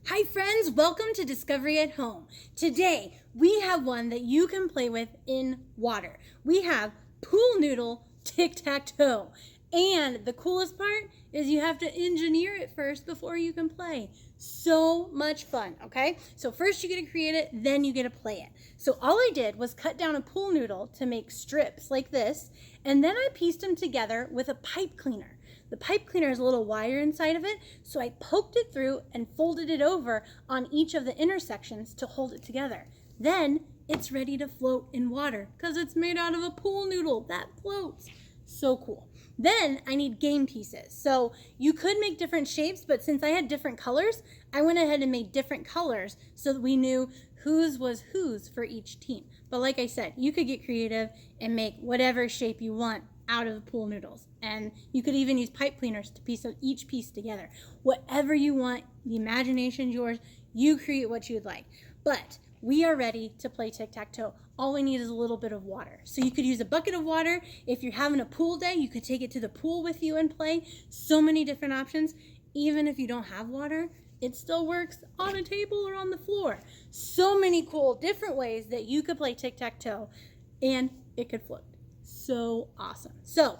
Hi friends, welcome to Discovery at Home. Today we have one that you can play with in water. We have Pool Noodle Tic-Tac-Toe. And the coolest part is you have to engineer it first before you can play. So much fun, okay? So first you get to create it, then you get to play it. So all I did was cut down a pool noodle to make strips like this, and then I pieced them together with a pipe cleaner. The pipe cleaner has a little wire inside of it, so I poked it through and folded it over on each of the intersections to hold it together. Then it's ready to float in water because it's made out of a pool noodle that floats. So cool. Then I need game pieces. So you could make different shapes, but since I had different colors, I went ahead and made different colors so that we knew whose was whose for each team. But like I said, you could get creative and make whatever shape you want out of the pool noodles. And you could even use pipe cleaners to piece each piece together. Whatever you want, the imagination's yours. You create what you'd like. But we are ready to play tic-tac-toe. All we need is a little bit of water. So you could use a bucket of water. If you're having a pool day, you could take it to the pool with you and play. So many different options. Even if you don't have water, it still works on a table or on the floor. So many cool different ways that you could play tic-tac-toe and it could float. So awesome. So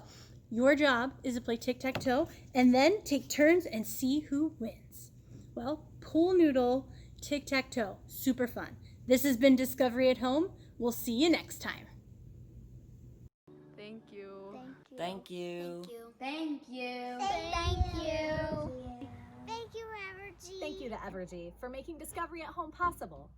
your job is to play tic-tac-toe and then take turns and see who wins. Well, pool noodle, tic-tac-toe, super fun. This has been Discovery at Home. We'll see you next time. Thank you. Thank you. Thank you. Thank you. Thank you, Evergy. Thank you to Evergy for making Discovery at Home possible.